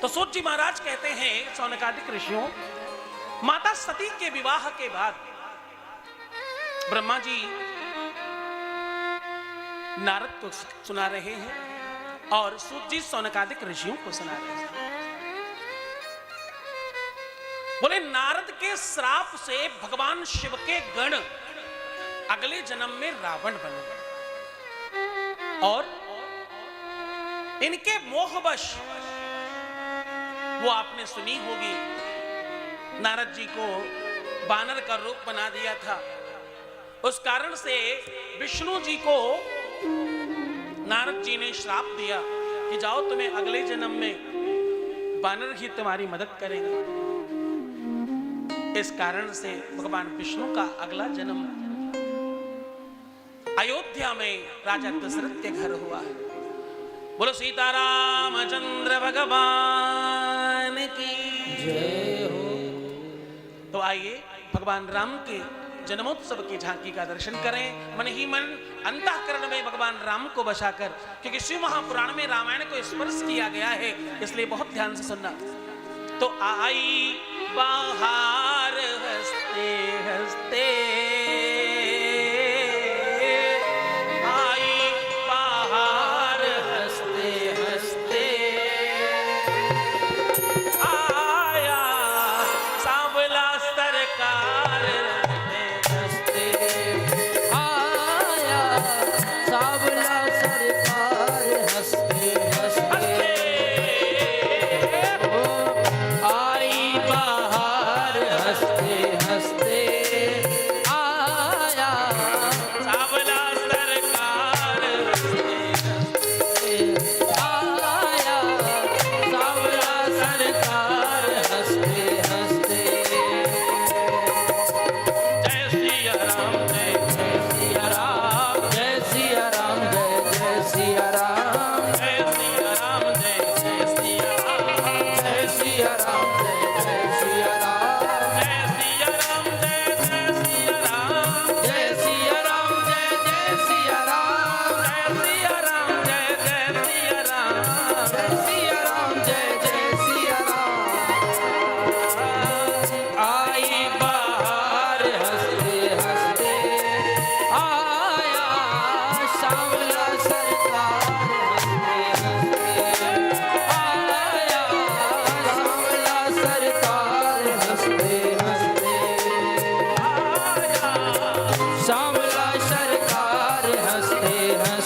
तो सूत जी महाराज कहते हैं शौनकादिक ऋषियों, माता सती के विवाह के बाद ब्रह्मा जी नारद को सुना रहे हैं और सूत जी शौनकादिक ऋषियों को सुना रहे हैं। बोले नारद के श्राप से भगवान शिव के गण अगले जन्म में रावण बने और इनके मोहवश वो आपने सुनी होगी, नारद जी को बानर का रूप बना दिया था। उस कारण से विष्णु जी को नारद जी ने श्राप दिया कि जाओ तुम्हें अगले जन्म में बानर ही तुम्हारी मदद करेगा। इस कारण से भगवान विष्णु का अगला जन्म अयोध्या में राजा दशरथ के घर हुआ है। बोलो सीताराम चंद्र भगवान की जय हो। तो आइए भगवान राम के जन्मोत्सव की झांकी का दर्शन करें। मन ही मन अंतःकरण में भगवान राम को बसाकर, क्योंकि शिव महापुराण में रामायण को स्पर्श किया गया है, इसलिए बहुत ध्यान से सुनना। तो आई बाहर हंसते हंसते, आई बाहर हंसते हंसते, आया सांवला सरकार हंसते हंसते, आया सांवला सरकार हंसते हंसते, आई बाहर हंसते हंसते, आया सांवला सरकार हंसते हंसते, आया सांवला सरकार हंसते हंसते। जय सिया राम जय सिया राम जय सिया राम जय सिया राम, जय सिया राम जय सिया राम, जय सिया राम जय सिया राम, जय सिया राम जय सिया राम, जय सिया राम जय सिया राम, जय सिया राम जय सिया राम, जय सिया राम जय सिया राम। आई बाहर हंसते हंसते, आया सांवला सरकार हंसते हंसते, आया सांवला सरकार हंसते हंसते, सांवला सरकार हंसते हंसते।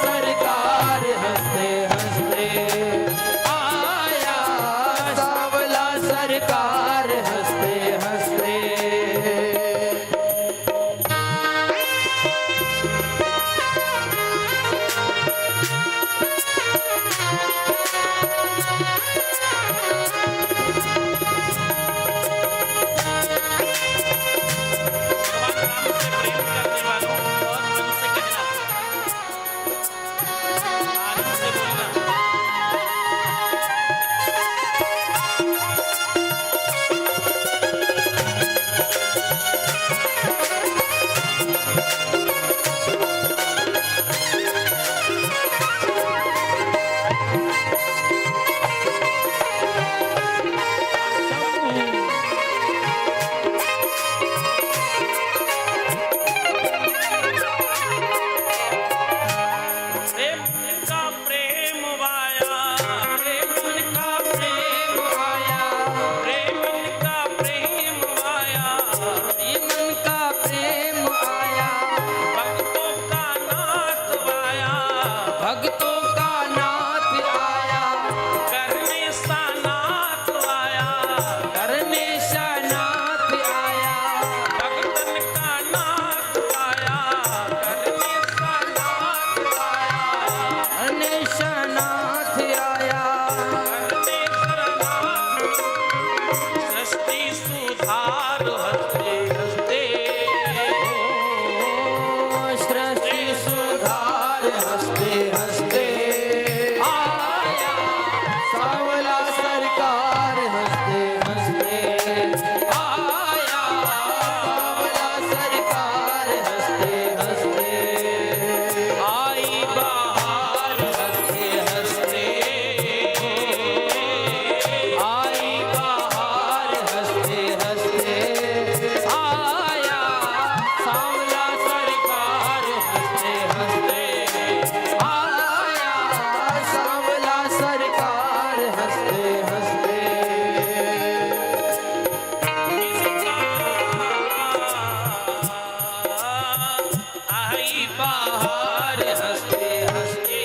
सरकार हंसते हंसते आया, हंसते हंसते आई बाहर हंसते हंसते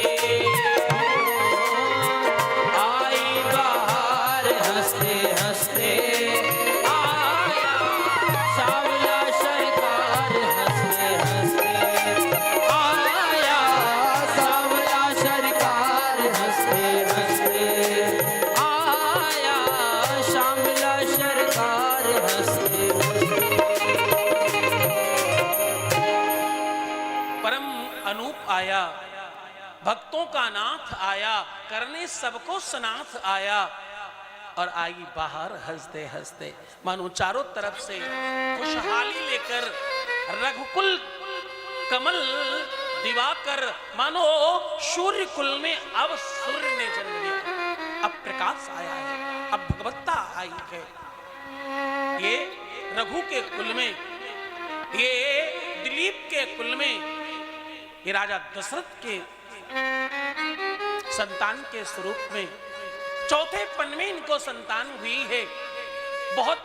आई बाहर हंसते हंसते आया सांवला सरकार हंसते हंसते आया सांवला सरकार हंसते हंसते आया सांवला सरकार हंसते परम अनूप आया, भक्तों का नाथ आया, करने सबको सनाथ आया और आई बाहर हंसते हंसते। मानो चारों तरफ से खुशहाली लेकर रघुकुल कमल दिवाकर, मानो सूर्य कुल में अब सूर्य ने जन्म लिया, अब प्रकाश आया है, अब भगवत्ता आई है। ये रघु के कुल में, ये दिलीप के कुल में, ये राजा दशरथ के संतान के स्वरूप में चौथे पन में इनको संतान हुई है। बहुत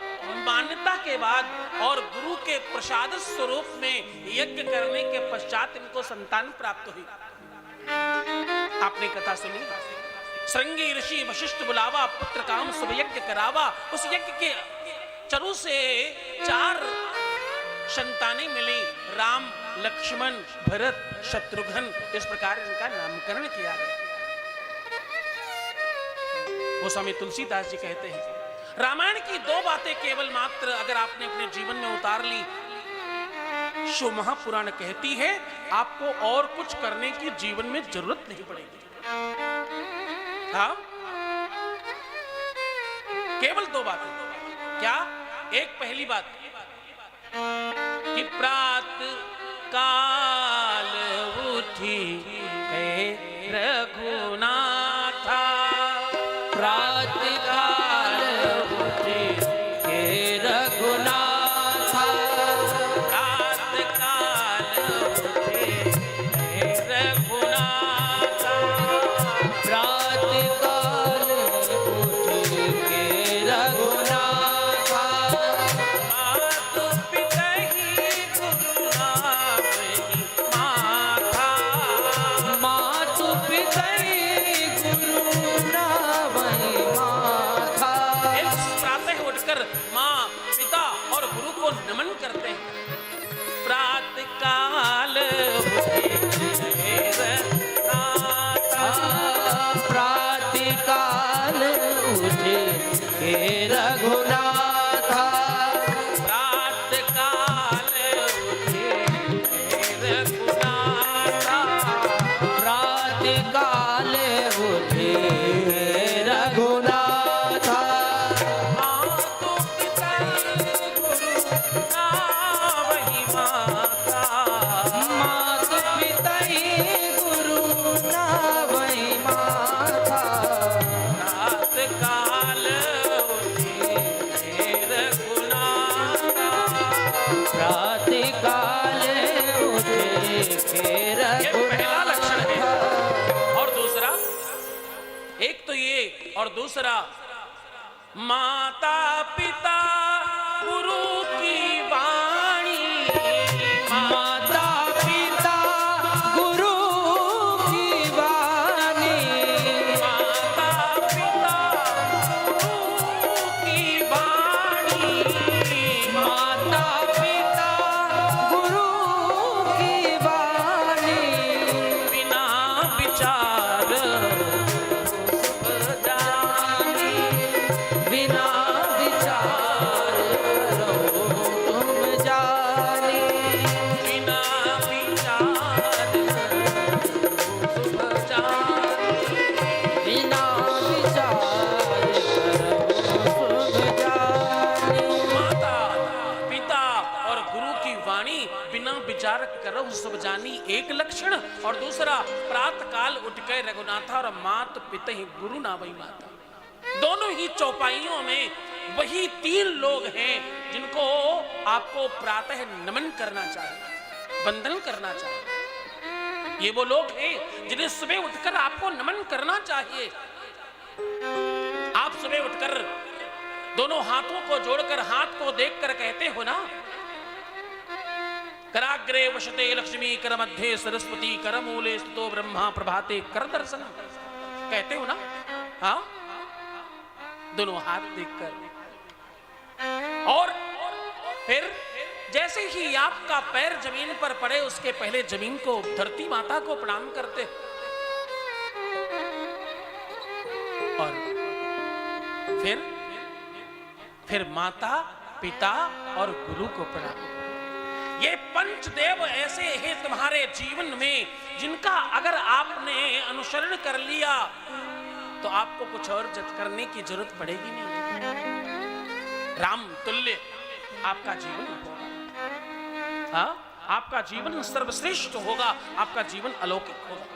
मान्यता के बाद और गुरु के प्रसाद स्वरूप में यज्ञ करने के पश्चात इनको संतान प्राप्त हुई। आपने कथा सुनी, श्रृंगी ऋषि वशिष्ठ बुलावा, पुत्र काम शुभ यज्ञ करावा। उस यज्ञ के चरु से 4 संतानें मिली, राम, लक्ष्मण, भरत, शत्रुघ्न। इस प्रकार इनका नामकरण किया गया। वो स्वामी तुलसीदास जी कहते हैं, रामायण की 2 बातें केवल मात्र अगर आपने अपने जीवन में उतार ली, शिव महापुराण कहती है आपको और कुछ करने की जीवन में जरूरत नहीं पड़ेगी। हाँ, केवल 2 बातें। क्या? एक पहली बात कि प्रात काल उठी गए रघुनाथा, प्रात काल उठी के रघुनाथा, प्रात काल उठी गए रघुनाथा, प्रात काल उठी के रघुनाथा, मात पितहि गुरु नावहि माथा, मातु पितहि गुरु नावहि माथा। इस प्रातः उठकर माँ, पिता और गुरु को नमन करते हैं। प्रात काल उठे रघुनाथा, प्रात काल उठे के रघुनाथा, प्रात काल उठे रघुनाथा, प्रात काल उठे रघुनाथा, मातु पितहि गुरु नावहि माता, मातु पितहि गुरु नावहि माथा, प्रात काल उठे रघुनाथा। प्रात काल उठे के ये पहला लक्षण है। रघुनाथा। और दूसरा, एक तो ये और दूसरा, माता पिता गुरु की वाणी, माता पिता गुरु की वाणी, माता पिता गुरु की वाणी, माता पिता गुरु की वाणी, बिना विचार जानी, बिना विचार करो तुम जानी, बिना विचार शुभ जानी। बिना विचार करो शुभ जानी। माता पिता और गुरु की वाणी बिना विचार करो सब जानी, एक लक्षण। और दूसरा, प्रात काल उठ गए रघुनाथा और मात पिता ही गुरु ना वही माता। दोनों ही चौपाइयों में वही 3 लोग हैं जिनको आपको प्रातः नमन करना चाहिए, वंदन करना चाहिए। ये वो लोग हैं जिन्हें सुबह उठकर आपको नमन करना चाहिए। उठकर दोनों हाथों को जोड़कर हाथ को देखकर कहते हो ना, कराग्रे वशते लक्ष्मी कर मध्य सरस्वती कर मूले स्तुतो ब्रह्मा प्रभाते कर दर्शन, कहते हो ना? हाँ, दोनों हाथ देखकर। और फिर जैसे ही आपका पैर जमीन पर पड़े उसके पहले जमीन को, धरती माता को प्रणाम करते, और फिर माता पिता और गुरु को प्रणाम। ये पंचदेव ऐसे हैं तुम्हारे जीवन में जिनका अगर आपने अनुसरण कर लिया तो आपको कुछ और जत करने की जरूरत पड़ेगी नहीं। राम तुल्य आपका जीवन होगा। हाँ, आपका जीवन सर्वश्रेष्ठ होगा, आपका जीवन अलौकिक होगा।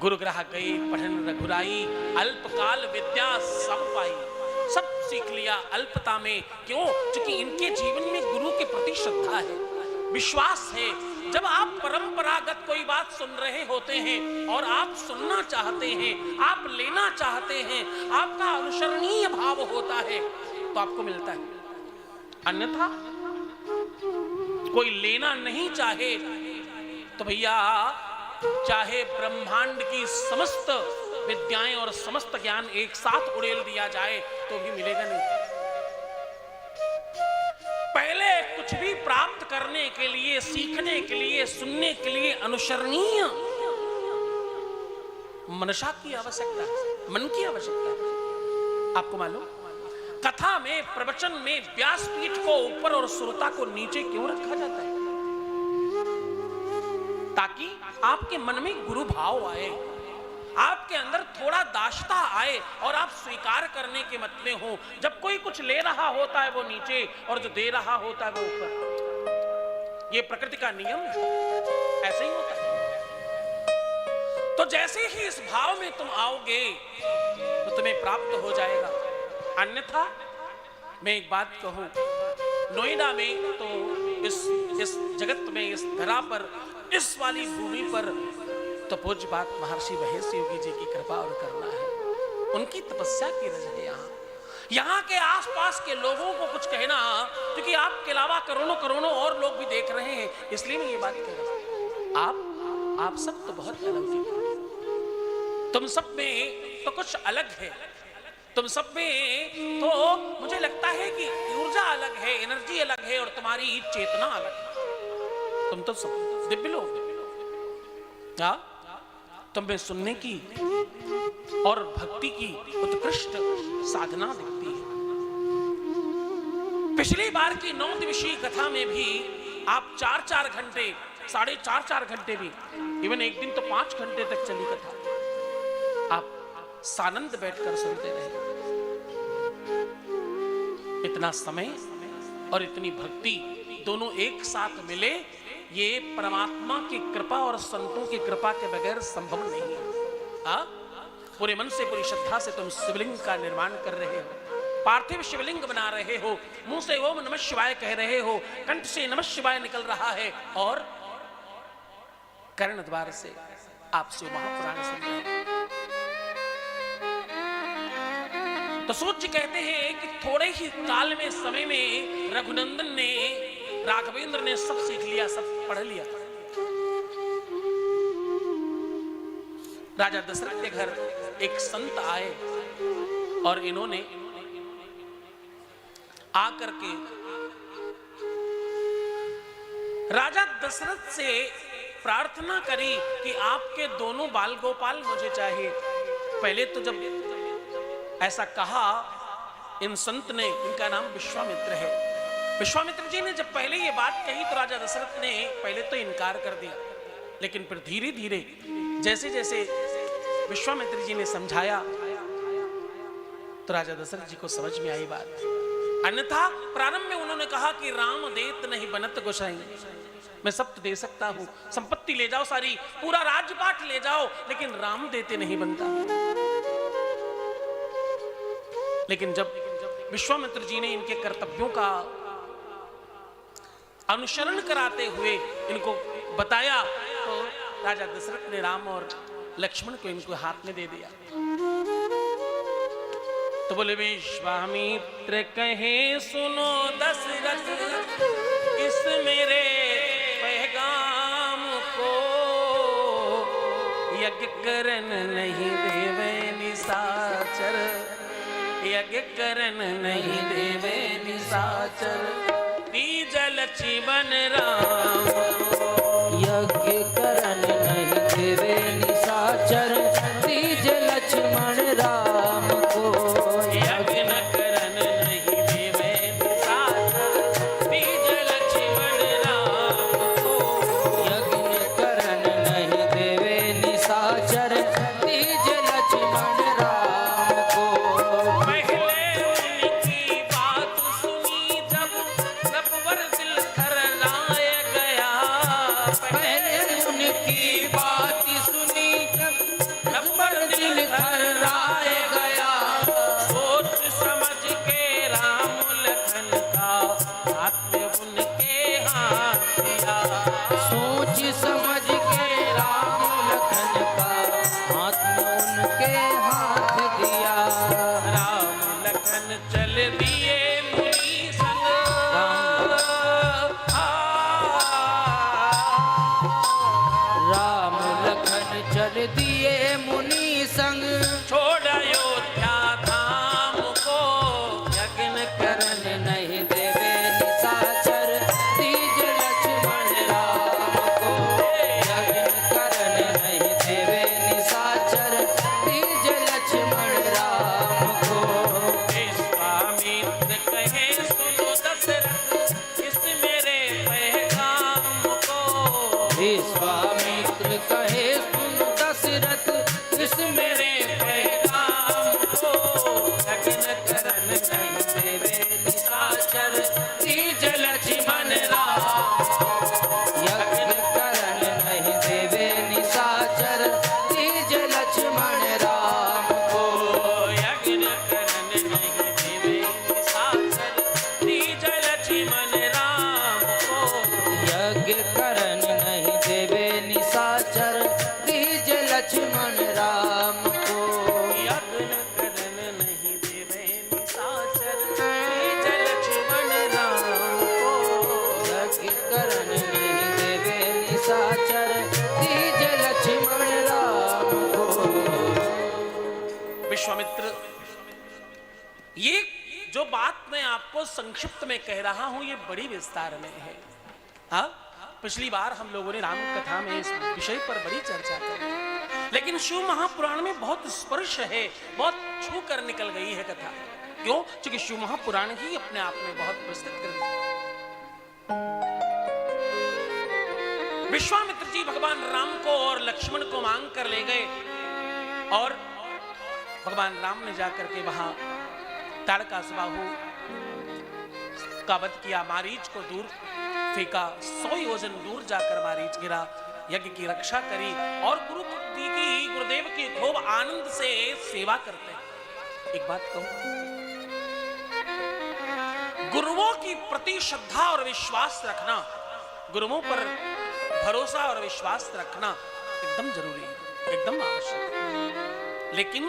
गुरु ग्रह गई पढ़न रघुराई, अल्पकाल विद्या सब पाई। सब सीख लिया अल्पता में। क्यों? क्योंकि इनके जीवन में गुरु के प्रति श्रद्धा है, विश्वास है। जब आप परंपरागत कोई बात सुन रहे होते हैं और आप सुनना चाहते हैं, आप लेना चाहते हैं, आपका अनुसरणीय भाव होता है तो आपको मिलता है। अन्यथा कोई लेना नहीं चाहे तो भैया चाहे ब्रह्मांड की समस्त विद्याएं और समस्त ज्ञान एक साथ उड़ेल दिया जाए तो भी मिलेगा नहीं। पहले कुछ भी प्राप्त करने के लिए, सीखने के लिए, सुनने के लिए अनुसरणीय मनसा की आवश्यकता है, मन की आवश्यकता है। आपको मालूम, कथा में, प्रवचन में व्यासपीठ को ऊपर और श्रोता को नीचे क्यों रखा जाता है? ताकि आपके मन में गुरु भाव आए, आपके अंदर थोड़ा दाशता आए और आप स्वीकार करने के मत में हो। जब कोई कुछ ले रहा होता है वो नीचे और जो दे रहा होता है वो ऊपर। ये प्रकृति का नियम है, ऐसे ही होता है। तो जैसे ही इस भाव में तुम आओगे तो तुम्हें प्राप्त हो जाएगा। अन्यथा मैं एक बात कहूं, नोएडा में तो इस जगत में, इस धरा पर, इस वाली भूमि पर तो पूज्य बात महर्षि महेश योगी जी की कृपा और करुणा है। उनकी तपस्या की वजह है। यहाँ के आसपास के लोगों को कुछ कहना, क्योंकि आपके अलावा करोड़ों करोड़ों और लोग भी देख रहे हैं, इसलिए मैं ये बात कह रहा हूं। आप सब तो बहुत अलौकिक हो। तुम सब में तो कुछ अलग है। तुम सब में तो मुझे लगता है कि ऊर्जा अलग है, एनर्जी अलग है और तुम्हारी चेतना अलग है। तुम तो सब दिव्य लोग हो। तुम्हें सुनने की और भक्ति की उत्कृष्ट साधना दिखती है। पिछली बार की 9 दिवसीय कथा में भी आप 4-4 घंटे, 4.5 घंटे भी, इवन एक दिन तो 5 घंटे तक चली कथा, आप सानंद बैठकर सुनते रहे। इतना समय और इतनी भक्ति दोनों एक साथ मिले, ये परमात्मा की कृपा और संतों की कृपा के बगैर संभव नहीं है। पूरे मन से, पूरी श्रद्धा से तुम शिवलिंग का निर्माण कर रहे हो, पार्थिव शिवलिंग बना रहे हो, मुंह से ओम नमः शिवाय कह रहे हो, कंठ से नमः शिवाय निकल रहा है और कर्ण द्वार से आप शिव महापुराण सुन रहे हैं। तो सूर्य कहते हैं कि थोड़े ही काल में, समय में रघुनंदन ने, राघवेंद्र ने सब सीख लिया, सब पढ़ लिया। राजा दशरथ के घर एक संत आए और इन्होंने आकर के राजा दशरथ से प्रार्थना करी कि आपके दोनों बाल गोपाल मुझे चाहिए। पहले तो जब ऐसा कहा इन संत ने, इनका नाम विश्वामित्र है, विश्वामित्र जी ने जब पहले ये बात कही तो राजा दशरथ ने पहले तो इनकार कर दिया, लेकिन फिर धीरे धीरे जैसे जैसे विश्वामित्र जी ने समझाया तो राजा दशरथ जी को समझ में आई बात। अन्यथा प्रारंभ में उन्होंने कहा कि राम देत नहीं बनत गोसाई, मैं सब तो दे सकता हूं, संपत्ति ले जाओ सारी, पूरा राजपाट ले जाओ, लेकिन राम देते नहीं बनता। लेकिन जब विश्वामित्र जी ने इनके कर्तव्यों का अनुसरण कराते हुए इनको बताया तो राजा दशरथ ने राम और लक्ष्मण को इनको हाथ में दे दिया। तो बोले विश्वामित्र कहे सुनो दशरथ इस मेरे पैगाम को, यज्ञ करन नहीं देवे निशाचर, यज्ञ करन नहीं देवे निशाचर, जल जीवन राम, यज्ञ करन नहीं देवे निशाचर, तीज लक्ष्मण राम को, यज्ञ न करन नहीं देवे निशाचर, तीज लक्ष्मण राम को, यज्ञ करन नहीं देवे निशाचर, तीज लक्ष्मण राम को। पहले उनकी बात सुनी जब नपवर दिल थर्राए गया, पहले उनकी बात सुनी नपवर दिल थर्राए गया, सोच समझ के राम लखन का हाथ में उनके हाथ दिया, सोच समझ के राम लखन का हाथ में उनके हाथ दिया। राम लखन चल दिए मुनि संग, राम लखन चल दिए मुनि संग, छोड़ अयोध्या धाम को, यज्ञ करन नहीं देवे निशाचर, तीज लक्ष्मण राम को, यज्ञ करन नहीं देवे निशाचर, तीज लक्ष्मण राम को। विश्वामित्र कहे सुनो दशरथ इस मेरे पैगाम को, विश्वामित्र कहे सुन दशरथ इस मेरे पैगाम को, यज्ञ करन नहीं देवे निशाचर, तीज लक्ष्मण राम, यज्ञ करन नहीं देवे निशाचर, तीज लक्ष्मण राम को, यज्ञ करन नहीं देवे निशाचर, तीज लक्ष्मण राम को, यज्ञ करन नहीं देवे निशाचर, तीज लक्ष्मण राम को, यज्ञ करन नहीं देवे निशाचर, तीज लक्ष्मण राम को। यज्ञ करन नहीं देवे निशाचर, तीज लक्ष्मण राम को। विश्वामित्र, ये जो बात मैं आपको संक्षिप्त में कह रहा हूं ये बड़ी विस्तार में है। हाँ, पिछली बार हम लोगों ने राम कथा में इस विषय पर बड़ी चर्चा की, लेकिन शिव महापुराण में बहुत स्पर्श है, बहुत छू कर निकल गई है कथा। क्यों? क्योंकि शिव महापुराण ही अपने आप में बहुत प्रसिद्ध ग्रंथ है। विश्वामित्र जी भगवान राम को और लक्ष्मण को मांग कर ले गए और भगवान राम ने जाकर के वहां ताड़कासुबाहु का वध किया, मारीच को दूर फेंका, 100 योजन दूर जाकर मारीच गिरा, यज्ञ की रक्षा करी और गुरुदेव की खूब आनंद से सेवा करते हैं। एक बात कहूं, गुरुओं की प्रति श्रद्धा और विश्वास रखना, गुरुओं पर भरोसा और विश्वास रखना एकदम जरूरी है, एकदम आवश्यक है। लेकिन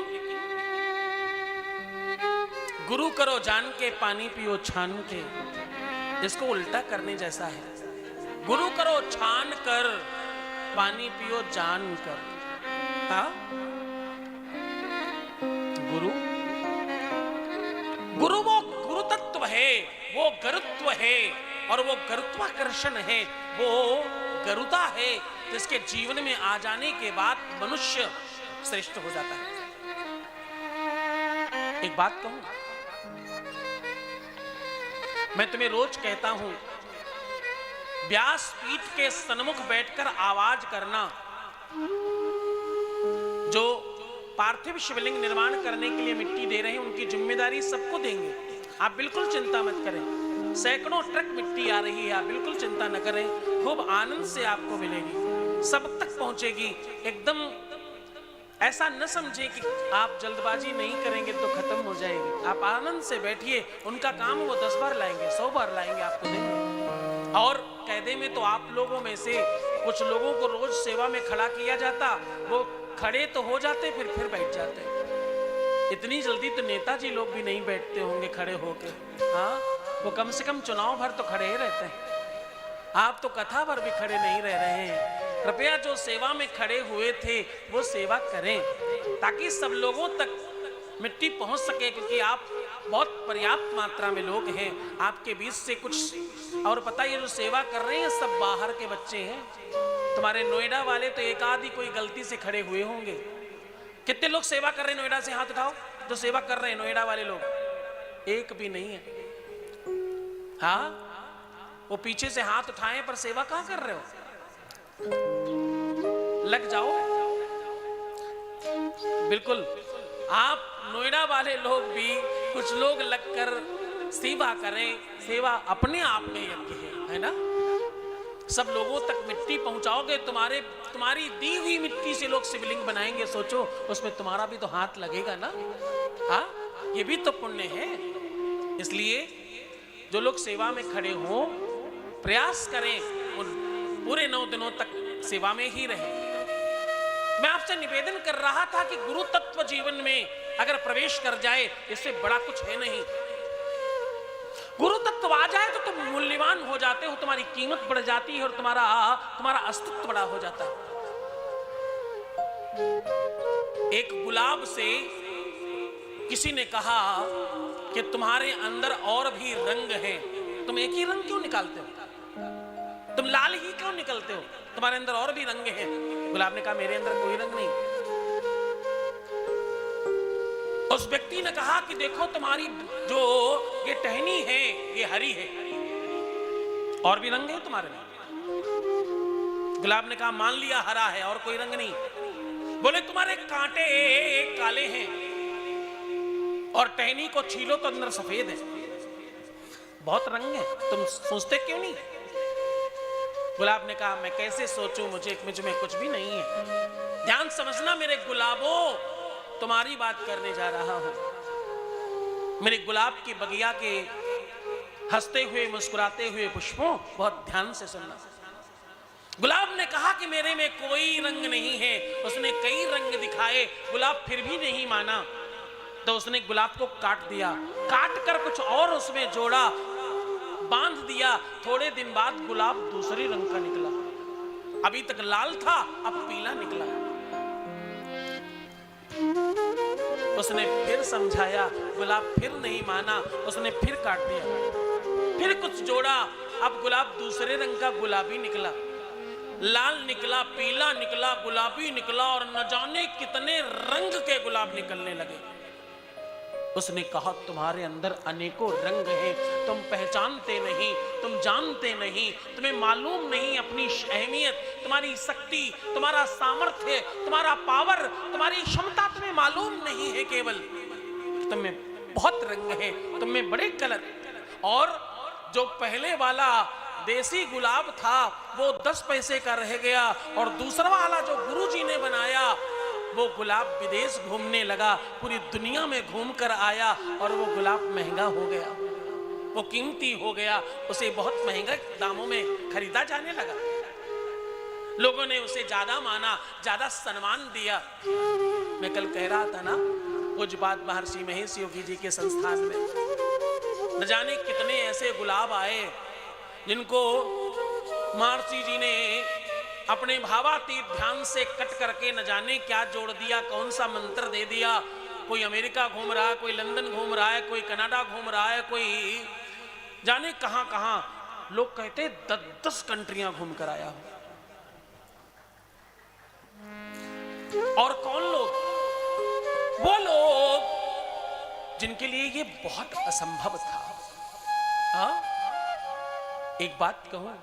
गुरु करो जान के, पानी पियो छान के, इसको उल्टा करने जैसा है। गुरु करो छान कर, पानी पियो जान कर। हाँ, गुरु वो गुरु तत्व है, वो गरुत्व है, और वो गरुत्वाकर्षण है, वो गरुता है, जिसके जीवन में आ जाने के बाद मनुष्य श्रेष्ठ हो जाता है। एक बात कहूं, मैं तुम्हें रोज कहता हूं, व्यास पीठ के सन्मुख बैठकर आवाज करना। जो पार्थिव शिवलिंग निर्माण करने के लिए मिट्टी दे रहे हैं उनकी जिम्मेदारी सबको देंगे, आप बिल्कुल चिंता मत करें। सैकड़ों ट्रक मिट्टी आ रही है, आप बिल्कुल चिंता न करें, खूब आनंद से आपको मिलेगी, सब तक पहुंचेगी। एकदम ऐसा न समझे कि आप जल्दबाजी नहीं करेंगे तो खत्म हो जाएगी। आप आनंद से बैठिए, उनका काम वो 10 बार लाएंगे, 100 बार लाएंगे, आपको देंगे। और कायदे में तो आप लोगों में से कुछ लोगों को रोज सेवा में खड़ा किया जाता, वो खड़े तो हो जाते फिर बैठ जाते। इतनी जल्दी तो नेताजी लोग भी नहीं बैठते होंगे खड़े होकर। हाँ, वो कम से कम चुनाव भर तो खड़े ही रहते हैं। आप तो कथा भर भी खड़े नहीं रह रहे हैं। कृपया जो सेवा में खड़े हुए थे वो सेवा करें, ताकि सब लोगों तक मिट्टी पहुंच सके, क्योंकि आप बहुत पर्याप्त मात्रा में लोग हैं आपके बीच से कुछ। और पता, ये जो सेवा कर रहे हैं सब बाहर के बच्चे हैं। तुम्हारे नोएडा वाले तो एक आधी कोई गलती से खड़े हुए होंगे। कितने लोग सेवा कर रहे हैं नोएडा से? हाथ उठाओ जो सेवा कर रहे हैं नोएडा वाले लोग। एक भी नहीं है। हाँ, वो पीछे से हाथ उठाएं पर सेवा कहां कर रहे हो? लग जाओ। बिल्कुल, आप नोएडा वाले लोग भी कुछ लोग लगकर सेवा करें। सेवा अपने आप में यज्ञ है ना? सब लोगों तक मिट्टी पहुंचाओगे, तुम्हारी दी हुई मिट्टी से लोग शिवलिंग बनाएंगे। सोचो, उसमें तुम्हारा भी तो हाथ लगेगा ना? हाँ, ये भी तो पुण्य है। इसलिए जो लोग सेवा में खड़े हों, प्रयास करें उन पूरे 9 दिनों तक सेवा में ही रहें। मैं आपसे निवेदन कर रहा था कि गुरु तत्व जीवन में अगर प्रवेश कर जाए, इससे बड़ा कुछ है नहीं। गुरु तत्व आ जाए तो तुम मूल्यवान हो जाते हो, तुम्हारी कीमत बढ़ जाती है और तुम्हारा अस्तित्व बड़ा हो जाता है। एक गुलाब से किसी ने कहा कि तुम्हारे अंदर और भी रंग हैं, तुम एक ही रंग क्यों निकालते हो? तुम लाल ही क्यों निकलते हो? तुम्हारे अंदर और भी रंग हैं। गुलाब ने कहा, मेरे अंदर कोई रंग नहीं। उस व्यक्ति ने कहा कि देखो, तुम्हारी जो ये टहनी है ये हरी है, और भी रंग है तुम्हारे में। गुलाब ने कहा, मान लिया हरा है और कोई रंग नहीं। बोले, तुम्हारे कांटे काले हैं और टहनी को छीलो तो अंदर सफेद है। बहुत रंग है, तुम सोचते क्यों नहीं? गुलाब ने कहा, मैं कैसे सोचूं, मुझ में कुछ भी नहीं है। ध्यान समझना मेरे गुलाबों, तुम्हारी बात करने जा रहा हूं। मेरे गुलाब की बगिया के हंसते हुए मुस्कुराते हुए पुष्पों, बहुत ध्यान से सुनना। गुलाब ने कहा कि मेरे में कोई रंग नहीं है। उसने कई रंग दिखाए, गुलाब फिर भी नहीं माना। तो उसने गुलाब को काट दिया, काट कर कुछ और उसमें जोड़ा, बांध दिया। थोड़े दिन बाद गुलाब दूसरे रंग का निकला। अभी तक लाल था, अब पीला निकला। उसने फिर समझाया, गुलाब फिर नहीं माना। उसने फिर काट दिया, फिर कुछ जोड़ा, अब गुलाब दूसरे रंग का गुलाबी निकला। लाल निकला, पीला निकला, गुलाबी निकला, और न जाने कितने रंग के गुलाब निकलने लगे। उसने कहा, तुम्हारे अंदर अनेकों रंग हैं, तुम पहचानते नहीं, तुम जानते नहीं, तुम्हें मालूम नहीं अपनी अहमियत, तुम्हारी शक्ति, तुम्हारा सामर्थ्य, तुम्हारा पावर, तुम्हारी क्षमता तुम्हें मालूम नहीं है। केवल तुम्हें बहुत रंग है, तुम्हें बड़े कलर। और जो पहले वाला देसी गुलाब था वो 10 पैसे का रह गया, और दूसरा वाला जो गुरुजी ने बनाया वो गुलाब विदेश घूमने लगा, पूरी दुनिया में घूम कर आया, और वो गुलाब महंगा हो गया, वो कीमती हो गया। उसे बहुत महंगे दामों में खरीदा जाने लगा। लोगों ने उसे ज्यादा माना, ज्यादा सम्मान दिया। मैं कल कह रहा था ना, पूज्यपाद महर्षि महेश योगी जी के संस्थान में न जाने कितने ऐसे गुलाब आए जिनको महर्षि जी ने अपने भावातीत ध्यान से कट करके न जाने क्या जोड़ दिया, कौन सा मंत्र दे दिया। कोई अमेरिका घूम रहा है, कोई लंदन घूम रहा है, कोई कनाडा घूम रहा है, कोई जाने कहां कहां। लोग कहते 10-10 कंट्रियां घूम कर आया हो। और कौन लोग? वो लोग जिनके लिए ये बहुत असंभव था। एक बात कहूं,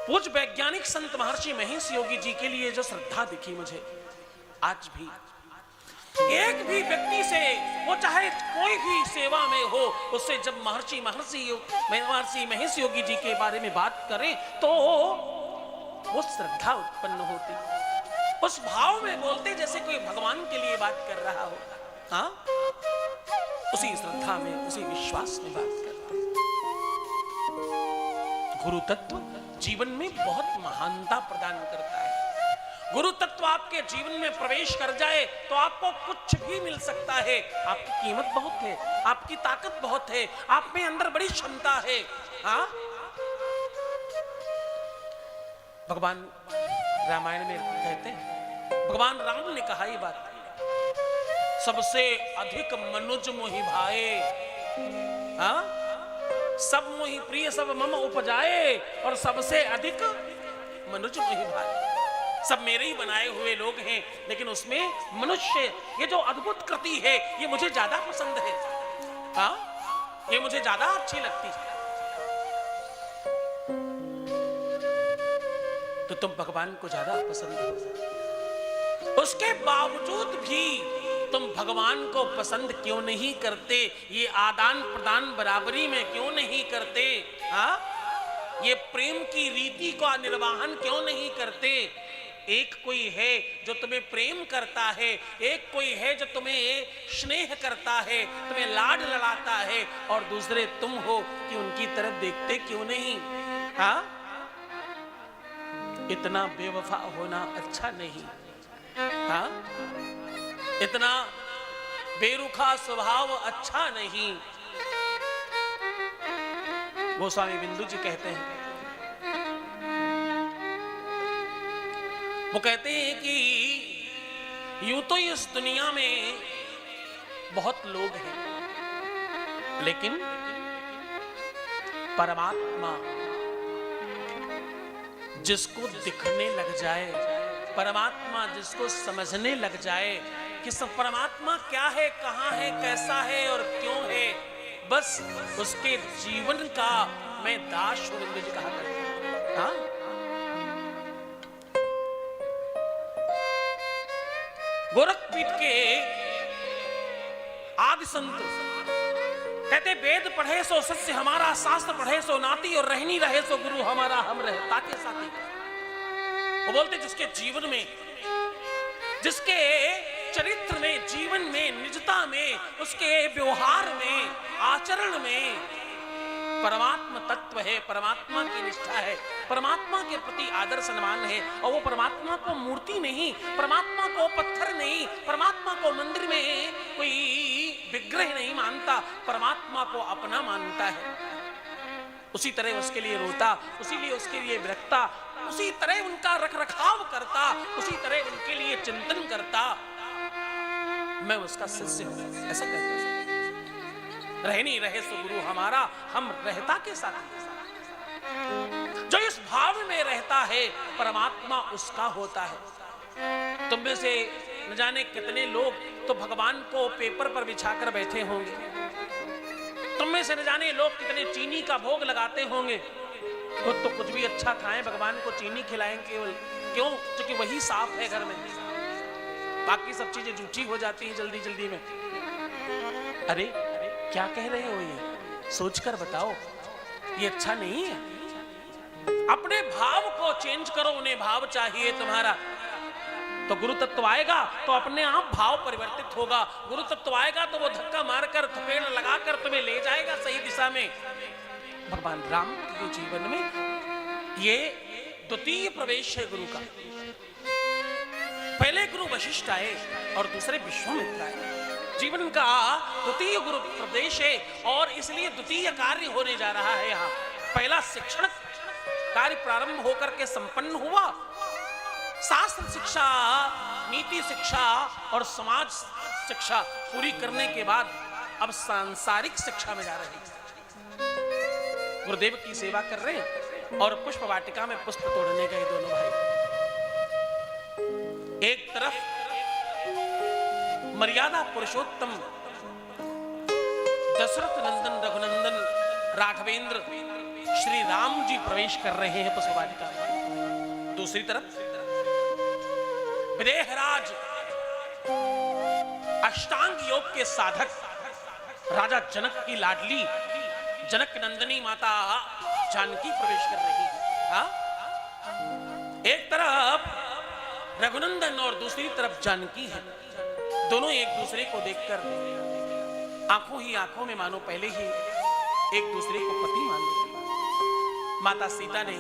पूज्य वैज्ञानिक संत महर्षि महेश योगी जी के लिए जो श्रद्धा दिखी मुझे, आज भी एक भी व्यक्ति से, वो चाहे कोई भी सेवा में हो, उससे जब महर्षि महेश योगी जी के बारे में बात करें तो वो श्रद्धा उत्पन्न होती। उस भाव में बोलते जैसे कोई भगवान के लिए बात कर रहा हो। हाँ, उसी श्रद्धा में, उसी विश्वास में बात करते। गुरु तत्व जीवन में बहुत महानता प्रदान करता है। गुरु तत्व आपके जीवन में प्रवेश कर जाए तो आपको कुछ भी मिल सकता है। आपकी कीमत बहुत है, आपकी ताकत बहुत है, आप में अंदर बड़ी क्षमता है। हाँ, भगवान रामायण में कहते हैं, भगवान राम ने कहा ये बात, सबसे अधिक मनुज मोहि भाए। हाँ, सब मोहि प्रिय सब मम उपजाए, और सबसे अधिक मनुज मोहि भाए। सब मेरे ही बनाए हुए लोग हैं, लेकिन उसमें मनुष्य, ये जो अद्भुत कृति है, ये मुझे ज्यादा पसंद है। हाँ, ये मुझे ज्यादा अच्छी लगती है। तो तुम भगवान को ज्यादा पसंद हो, उसके बावजूद भी तुम भगवान को पसंद क्यों नहीं करते? ये आदान प्रदान बराबरी में क्यों नहीं करते? हाँ, ये प्रेम की रीति का निर्वाहन क्यों नहीं करते? एक कोई है जो तुम्हें प्रेम करता है, एक कोई है जो तुम्हें स्नेह करता है, तुम्हें लाड लड़ाता है, और दूसरे तुम हो कि उनकी तरफ देखते क्यों नहीं? हाँ, इतना बेवफा होना अच्छा नहीं। हाँ, इतना बेरुखा स्वभाव अच्छा नहीं। गोस्वामी बिंदु जी कहते हैं, वो कहते हैं कि यूं तो इस दुनिया में बहुत लोग हैं, लेकिन परमात्मा जिसको दिखने लग जाए, परमात्मा जिसको समझने लग जाए कि सब परमात्मा क्या है, कहां है, कैसा है और क्यों है, बस उसके जीवन का मैं दास हूं। बिंदु जी कहा करते हैं। हाँ, गोरखपीठ के आदि संत कहते, वेद पढ़े सो सत्य हमारा, शास्त्र पढ़े सो नाती, और रहनी रहे सो गुरु हमारा, हम रहता के साथी। वो बोलते, जिसके जीवन में, जिसके चरित्र में, जीवन में, निजता में, उसके व्यवहार में, आचरण में परमात्मा तत्व है, परमात्मा की निष्ठा है, परमात्मा के प्रति आदर सम्मान है, और वो परमात्मा को मूर्ति नहीं, परमात्मा को पत्थर नहीं, परमात्मा को मंदिर में कोई विग्रह नहीं मानता, परमात्मा को अपना मानता है। उसी तरह उसके लिए रोता, उसी लिए उसके लिए विरक्ता, उसी तरह उनका रखरखाव करता, उसी तरह उनके लिए चिंतन करता। मैं उसका शिष्य हूं, ऐसा कहते हैं। रहनी रहे सो गुरु हमारा, हम रहता के साथ। जो इस भाव में रहता है, परमात्मा उसका होता है। तुम में से न जाने कितने लोग तो भगवान को पेपर पर बिछाकर बैठे होंगे। तुम में से न जाने लोग कितने चीनी का भोग लगाते होंगे। खुद तो कुछ भी अच्छा खाएं, भगवान को चीनी खिलाएं केवल, क्यों? क्योंकि वही साफ है घर में, बाकी सब चीजें झूठी हो जाती हैं जल्दी जल्दी में। अरे क्या कह रहे हो? ये सोचकर बताओ, ये अच्छा नहीं है। अपने भाव को चेंज करो, उन्हें भाव चाहिए तुम्हारा, तो गुरु तत्व आएगा तो अपने आप भाव परिवर्तित होगा। गुरु तत्व आएगा तो वो धक्का मारकर, थपेड़ लगाकर तुम्हें ले जाएगा सही दिशा में। भगवान राम के जीवन में ये द्वितीय प्रवेश है गुरु का। पहले गुरु वशिष्ठ आए और दूसरे विश्वामित्र आए। जीवन का द्वितीय गुरु प्रदेश है, और इसलिए द्वितीय कार्य होने जा रहा है यहाँ। पहला शिक्षण कार्य प्रारंभ होकर के संपन्न हुआ। शास्त्र शिक्षा, नीति शिक्षा और समाज शिक्षा पूरी करने के बाद अब सांसारिक शिक्षा में जा रहे हैं। गुरुदेव की सेवा कर रहे हैं और पुष्प वाटिका में पुष्प तोड़ने गए दोनों भाई। एक तरफ मर्यादा पुरुषोत्तम दशरथ नंदन रघुनंदन राघवेंद्र श्री राम जी प्रवेश कर रहे हैं पुष्प वाटिका में। दूसरी तरफ विदेहराज अष्टांग योग के साधक राजा जनक की लाडली जनक नंदिनी माता जानकी प्रवेश कर रही है। हाँ? एक तरफ रघुनंदन और दूसरी तरफ जानकी है। दोनों एक दूसरे को देखकर आंखों ही आंखों में मानो पहले ही एक दूसरे को पति मान लिया। माता सीता ने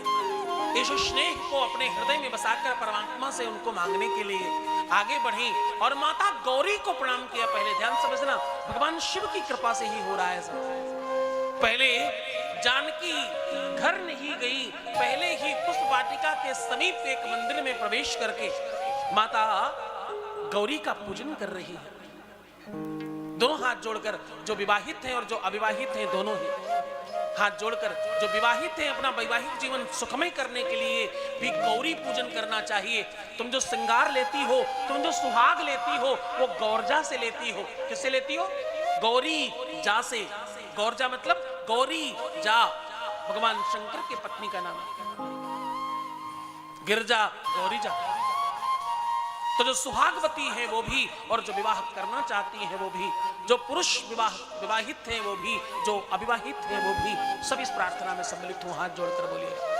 इस स्नेह को अपने हृदय में बसाकर परमात्मा से उनको मांगने के लिए आगे बढ़ी और माता गौरी को प्रणाम किया। पहले ध्यान समझना, भगवान शिव की कृपा से ही हो रहा है सब। पहले जानकी घर नहीं गई, पहले ही पुष्प वाटिका के समीप एक मंदिर में प्रवेश करके माता गौरी का पूजन कर रही है। दोनों हाथ जोड़कर, जो विवाहित हैं और जो अविवाहित हैं दोनों ही हाथ जोड़कर, जो विवाहित हैं अपना वैवाहिक जीवन सुखमय करने के लिए भी गौरी पूजन करना चाहिए। तुम जो श्रृंगार लेती हो, तुम जो सुहाग लेती हो, वो गौरजा से लेती हो। किससे लेती हो? गौरी जा से। गौरजा मतलब गौरी जा, भगवान शंकर की पत्नी का नाम है गिरजा, गौरी जा। तो जो सुहागवती है वो भी, और जो विवाह करना चाहती है वो भी, जो पुरुष विवाहित हैं वो भी, जो अविवाहित हैं वो भी, सब इस प्रार्थना में सम्मिलित हो। हाथ जोड़कर बोलिए।